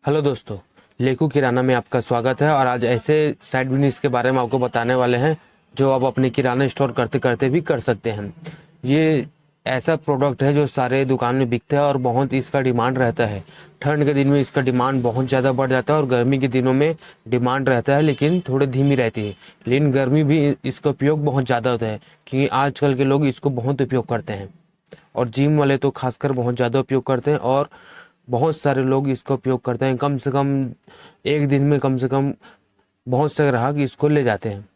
Hello दोस्तों, लेकू किराना में आपका स्वागत है। और आज ऐसे साइड बिजनेस के बारे में आपको बताने वाले हैं जो आप अपने किराना स्टोर करते करते भी कर सकते हैं। ये ऐसा प्रोडक्ट है जो सारे दुकान में बिकता है और बहुत इसका डिमांड रहता है। ठंड के दिन में इसका डिमांड बहुत ज़्यादा बढ़ जाता है और गर्मी के दिनों में डिमांड रहता है लेकिन थोड़ी धीमी रहती है। लेकिन गर्मी भी इसका उपयोग बहुत ज़्यादा होता है क्योंकि आजकल के लोग इसको बहुत उपयोग करते हैं और जिम वाले तो खासकर बहुत ज़्यादा उपयोग करते हैं और बहुत सारे लोग इसका उपयोग करते हैं। कम से कम एक दिन में कम से कम बहुत से ग्राहक इसको ले जाते हैं।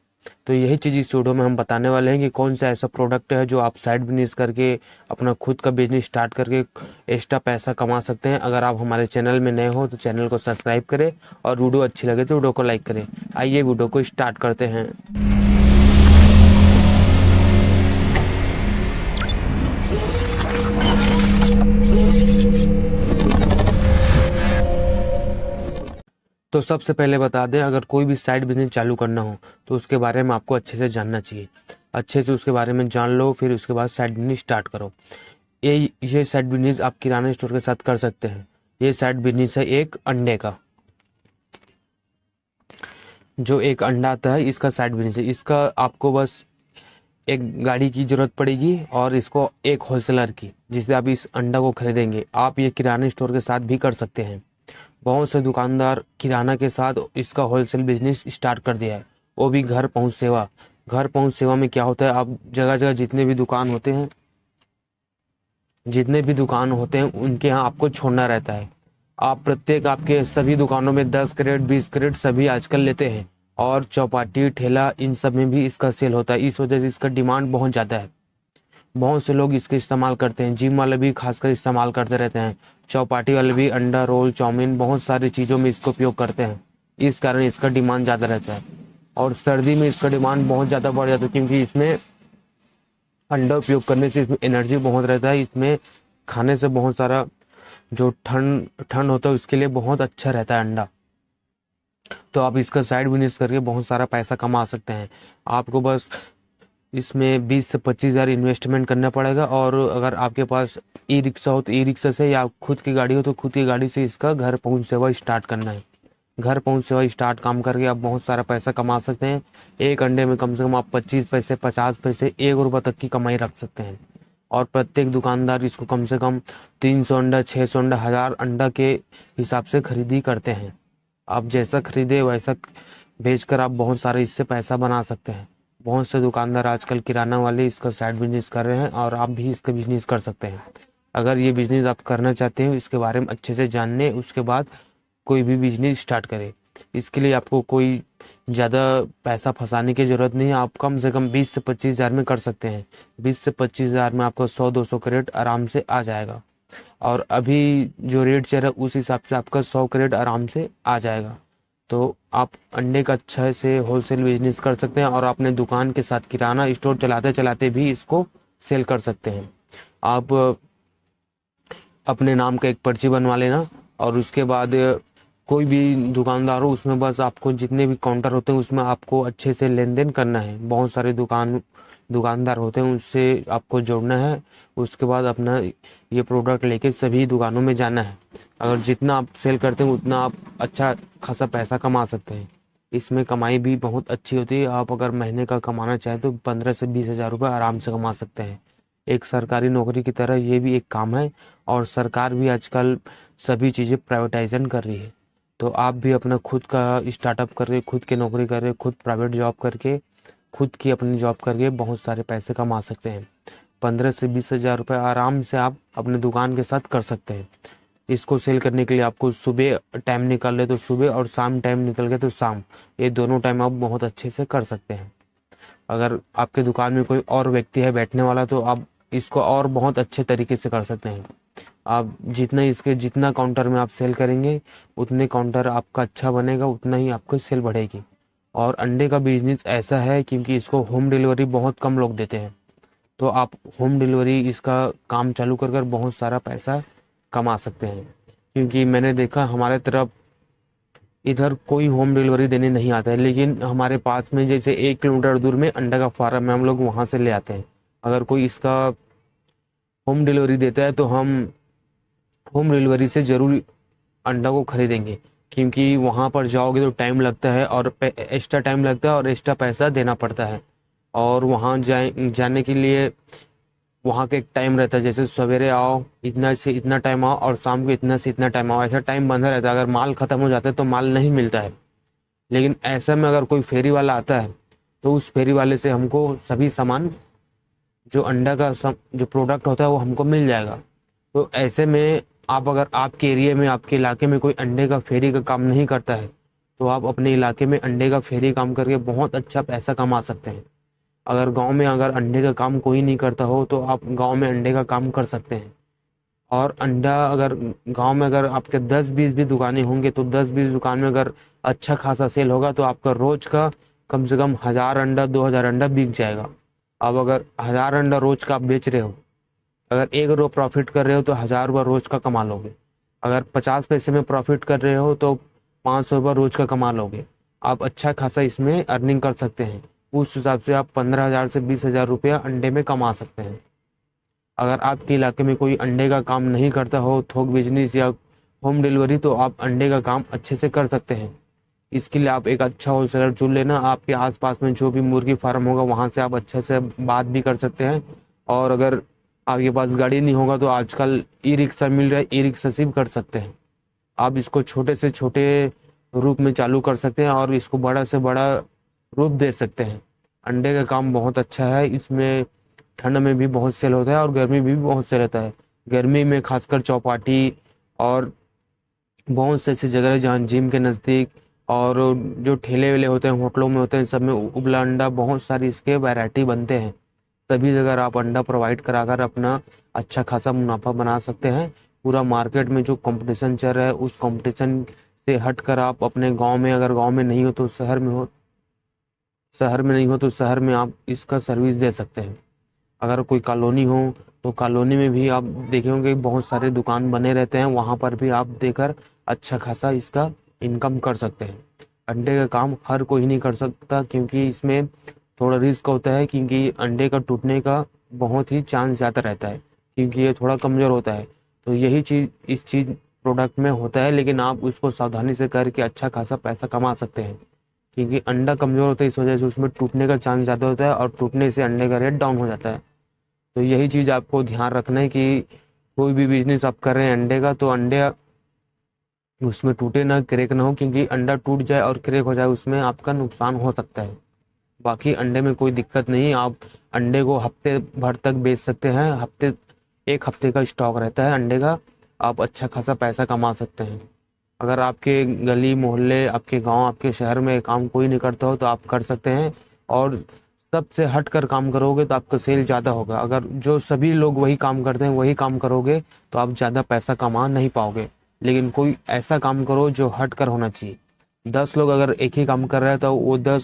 तो यही चीज़ इस वीडियो में हम बताने वाले हैं कि कौन सा ऐसा प्रोडक्ट है जो आप साइड बिजनेस करके अपना खुद का बिजनेस स्टार्ट करके एक्स्ट्रा पैसा कमा सकते हैं। अगर आप हमारे चैनल में नए हो तो चैनल को सब्सक्राइब करें और वीडियो अच्छी लगे तो वीडियो को लाइक करें। आइए वीडियो को स्टार्ट करते हैं। तो सबसे पहले बता दें, अगर कोई भी साइड बिजनेस चालू करना हो तो उसके बारे में आपको अच्छे से जानना चाहिए। अच्छे से उसके बारे में जान लो, फिर उसके बाद साइड बिजनेस स्टार्ट करो। ये साइड बिजनेस आप किराना स्टोर के साथ कर सकते हैं। ये साइड बिजनेस है एक अंडे का, जो एक अंडा आता है इसका साइड बिजनेस है। इसका आपको बस एक गाड़ी की ज़रूरत पड़ेगी और इसको एक होलसेलर की, जिससे आप इस अंडा को खरीदेंगे। आप ये किराना स्टोर के साथ भी कर सकते हैं। बहुत से दुकानदार किराना के साथ इसका होलसेल बिजनेस स्टार्ट कर दिया है, वो भी घर पहुंच सेवा। घर पहुंच सेवा में क्या होता है, आप जगह जगह जितने भी दुकान होते हैं उनके यहाँ आपको छोड़ना रहता है। आप प्रत्येक आपके सभी दुकानों में 10 क्रेट 20 क्रेट सभी आजकल लेते हैं और चौपाटी ठेला इन सब में भी इसका सेल होता है। इस वजह से इसका डिमांड बहुत ज़्यादा है। बहुत से लोग इसके इस्तेमाल करते हैं, जिम वाले भी खासकर इस्तेमाल करते रहते हैं, चौपाटी वाले भी अंडा रोल चाउमीन बहुत सारी चीज़ों में इसको उपयोग करते हैं। इस कारण इसका डिमांड ज़्यादा रहता है और सर्दी में इसका डिमांड बहुत ज़्यादा बढ़ जाता है क्योंकि इसमें अंडा उपयोग करने से इसमें एनर्जी बहुत रहता है। इसमें खाने से बहुत सारा जो ठंड ठंड होता है उसके लिए बहुत अच्छा रहता है अंडा। तो आप इसका साइड बिजनेस करके बहुत सारा पैसा कमा सकते हैं। आपको बस इसमें 20 से 25 हज़ार इन्वेस्टमेंट करना पड़ेगा और अगर आपके पास ई रिक्शा हो तो ई रिक्शा से, या खुद की गाड़ी हो तो खुद की गाड़ी से इसका घर पहुंच सेवा स्टार्ट करना है। घर पहुंच सेवा स्टार्ट काम करके आप बहुत सारा पैसा कमा सकते हैं। एक अंडे में कम से कम आप 25 पैसे 50 पैसे 1 रुपये तक की कमाई रख सकते हैं। और प्रत्येक दुकानदार इसको कम से कम 300 अंडा 600 अंडा 1000 अंडा के हिसाब से खरीदी करते हैं। आप जैसा खरीदे वैसा बेचकर आप बहुत सारे इससे पैसा बना सकते हैं। बहुत से दुकानदार आजकल किराना वाले इसका साइड बिजनेस कर रहे हैं और आप भी इसका बिजनेस कर सकते हैं। अगर ये बिजनेस आप करना चाहते हैं, इसके बारे में अच्छे से जानने उसके बाद कोई भी बिजनेस स्टार्ट करें। इसके लिए आपको कोई ज़्यादा पैसा फंसाने की ज़रूरत नहीं है। आप कम से कम 20 से 25 हज़ार में कर सकते हैं। 20 से 25 हज़ार में आपको 100-200 क्रेट आराम से आ जाएगा और अभी जो रेट चल रहा है उस हिसाब से आपका 100 क्रेट आराम से आ जाएगा। तो आप अंडे का अच्छा से होलसेल बिजनेस कर सकते हैं और अपने दुकान के साथ किराना स्टोर चलाते चलाते भी इसको सेल कर सकते हैं। आप अपने नाम का एक पर्ची बनवा लेना और उसके बाद कोई भी दुकानदार हो उसमें बस आपको जितने भी काउंटर होते हैं उसमें आपको अच्छे से लेन देन करना है। बहुत सारे दुकानदार होते हैं उससे आपको जोड़ना है। उसके बाद अपना ये प्रोडक्ट लेके सभी दुकानों में जाना है। अगर जितना आप सेल करते हैं उतना आप अच्छा खासा पैसा कमा सकते हैं। इसमें कमाई भी बहुत अच्छी होती है। आप अगर महीने का कमाना चाहें तो 15 से 20 हज़ार रुपये आराम से कमा सकते हैं। एक सरकारी नौकरी की तरह ये भी एक काम है और सरकार भी आजकल सभी चीज़ें प्राइवेटाइजेशन कर रही है। तो आप भी अपना खुद का स्टार्टअप करके खुद की नौकरी करके खुद प्राइवेट जॉब करके खुद की अपनी जॉब करके बहुत सारे पैसे कमा सकते हैं। 15 से 20 हज़ार रुपये आराम से आप अपने दुकान के साथ कर सकते हैं। इसको सेल करने के लिए आपको सुबह टाइम निकाल ले तो सुबह और शाम टाइम निकल गए तो शाम, ये दोनों टाइम आप बहुत अच्छे से कर सकते हैं। अगर आपके दुकान में कोई और व्यक्ति है बैठने वाला तो आप इसको और बहुत अच्छे तरीके से कर सकते हैं। आप जितना काउंटर में आप सेल करेंगे उतने काउंटर आपका अच्छा बनेगा, उतना ही आपकी सेल बढ़ेगी। और अंडे का बिजनेस ऐसा है क्योंकि इसको होम डिलीवरी बहुत कम लोग देते हैं, तो आप होम डिलीवरी इसका काम चालू कर बहुत सारा पैसा कमा सकते हैं। क्योंकि मैंने देखा हमारे तरफ इधर कोई होम डिलीवरी देने नहीं आता है, लेकिन हमारे पास में जैसे 1 किलोमीटर दूर में अंडा का फार्म है, हम लोग वहाँ से ले आते हैं। अगर कोई इसका होम डिलीवरी देता है तो हम होम डिलीवरी से ज़रूर अंडा को खरीदेंगे, क्योंकि वहाँ पर जाओगे तो टाइम लगता है और एक्स्ट्रा टाइम लगता है और एक्स्ट्रा पैसा देना पड़ता है। और वहाँ जाने के लिए वहाँ का एक टाइम रहता है, जैसे सवेरे आओ इतना से इतना टाइम आओ और शाम को इतना से इतना टाइम आओ, ऐसा टाइम बंधा रहता है। अगर माल ख़त्म हो जाता है तो माल नहीं मिलता है। लेकिन ऐसा में अगर कोई फेरी वाला आता है तो उस फेरी वाले से हमको सभी सामान जो अंडा का जो प्रोडक्ट होता है वो हमको मिल जाएगा। तो ऐसे में आप अगर आपके एरिया में आपके इलाके में कोई अंडे का फेरी का काम नहीं करता है तो आप अपने इलाके में अंडे का फेरी काम करके बहुत अच्छा पैसा कमा सकते हैं। अगर गांव में अगर अंडे का काम कोई नहीं करता हो तो आप गांव में अंडे का काम कर सकते हैं। और अंडा अगर गांव में अगर आपके 10-20 भी दुकानें होंगे तो 10-20 दुकान में अगर अच्छा खासा सेल होगा तो आपका रोज का कम से कम 1000 अंडा 2000 अंडा बिक जाएगा। अब अगर 1000 अंडा रोज का आप बेच रहे हो, अगर 1 रुपये प्रॉफिट कर रहे हो तो 1000 रुपये रोज का कमा लोगे। अगर 50 पैसे में प्रॉफिट कर रहे हो तो 500 रुपये रोज का कमा लोगे। आप अच्छा खासा इसमें अर्निंग कर सकते हैं। उस हिसाब से आप 15,000 से 20,000 रुपया अंडे में कमा सकते हैं। अगर आपके इलाके में कोई अंडे का काम नहीं करता हो, थोक बिजनेस या होम डिलीवरी, तो आप अंडे का काम अच्छे से कर सकते हैं। इसके लिए आप एक अच्छा होलसेलर चुन लेना। आपके आसपास में जो भी मुर्गी फार्म होगा वहाँ से आप अच्छे से बात भी कर सकते हैं। और अगर आपके पास गाड़ी नहीं होगा तो आजकल ई रिक्शा मिल रहा है, ई रिक्शा से भी कर सकते हैं। आप इसको छोटे से छोटे रूप में चालू कर सकते हैं और इसको बड़ा से बड़ा रूप दे सकते हैं। अंडे का काम बहुत अच्छा है। इसमें ठंड में भी बहुत सेल होता है और गर्मी में भी बहुत सेल होता है। गर्मी में खासकर चौपाटी और बहुत से ऐसी जगह है जहाँ जिम के नज़दीक और जो ठेले वेले होते हैं होटलों में होते हैं, सब में उबला अंडा बहुत सारी इसके वैरायटी बनते हैं। सभी जगह आप अंडा प्रोवाइड कराकर अपना अच्छा खासा मुनाफा बना सकते हैं। पूरा मार्केट में जो कंपटीशन चल रहा है उस कंपटीशन से हटकर आप अपने गांव में, अगर गांव में नहीं हो तो शहर में हो, शहर में नहीं हो तो शहर में आप इसका सर्विस दे सकते हैं। अगर कोई कॉलोनी हो तो कॉलोनी में भी आप देखे होंगे बहुत सारे दुकान बने रहते हैं, वहाँ पर भी आप देकर अच्छा खासा इसका इनकम कर सकते हैं। अंडे का काम हर कोई नहीं कर सकता क्योंकि इसमें थोड़ा रिस्क होता है, क्योंकि अंडे का टूटने का बहुत ही चांस ज़्यादा रहता है क्योंकि ये थोड़ा कमज़ोर होता है। तो यही चीज़ इस चीज़ प्रोडक्ट में होता है, लेकिन आप उसको सावधानी से करके अच्छा खासा पैसा कमा सकते हैं। क्योंकि अंडा कमज़ोर होता है इस वजह से उसमें टूटने का चांस ज़्यादा होता है और टूटने से अंडे का रेट डाउन हो जाता है। तो यही चीज़ आपको ध्यान रखना है कि कोई भी बिजनेस आप कर रहे हैं अंडे का तो अंडे उसमें टूटे ना, क्रैक ना हो, क्योंकि अंडा टूट जाए और क्रैक हो जाए उसमें आपका नुकसान हो सकता है। बाकी अंडे में कोई दिक्कत नहीं, आप अंडे को हफ्ते भर तक बेच सकते हैं। एक हफ्ते का स्टॉक रहता है अंडे का, आप अच्छा खासा पैसा कमा सकते हैं। अगर आपके गली मोहल्ले, आपके गांव, आपके शहर में काम कोई नहीं करता हो तो आप कर सकते हैं। और सबसे हट कर काम करोगे तो आपका सेल ज़्यादा होगा। अगर जो सभी लोग वही काम करते हैं वही काम करोगे तो आप ज़्यादा पैसा कमा नहीं पाओगे। लेकिन कोई ऐसा काम करो जो हट कर होना चाहिए। 10 लोग अगर एक ही काम कर रहे हैं तो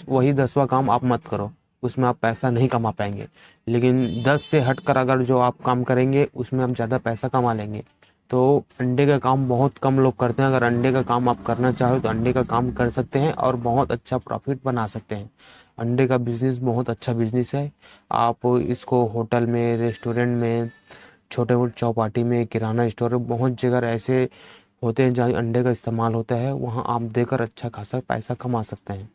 वही 10वां काम आप मत करो, उसमें आप पैसा नहीं कमा पाएंगे। लेकिन 10 से हट कर अगर जो आप काम करेंगे उसमें आप ज़्यादा पैसा कमा लेंगे। तो अंडे का काम बहुत कम लोग करते हैं। अगर अंडे का काम आप करना चाहो तो अंडे का काम कर सकते हैं और बहुत अच्छा प्रॉफिट बना सकते हैं। अंडे का बिजनेस बहुत अच्छा बिजनेस है। आप इसको होटल में, रेस्टोरेंट में, छोटे मोटे चौपाटी में, किराना स्टोर में, बहुत जगह ऐसे होते हैं जहाँ अंडे का इस्तेमाल होता है, वहाँ आप देकर अच्छा खासा पैसा कमा सकते हैं।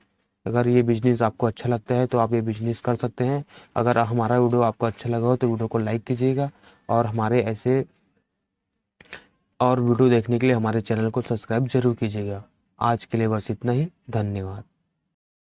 अगर ये बिज़नेस आपको अच्छा लगता है तो आप ये बिज़नेस कर सकते हैं। अगर हमारा वीडियो आपको अच्छा लगा हो तो वीडियो को लाइक कीजिएगा और हमारे ऐसे और वीडियो देखने के लिए हमारे चैनल को सब्सक्राइब जरूर कीजिएगा। आज के लिए बस इतना ही, धन्यवाद।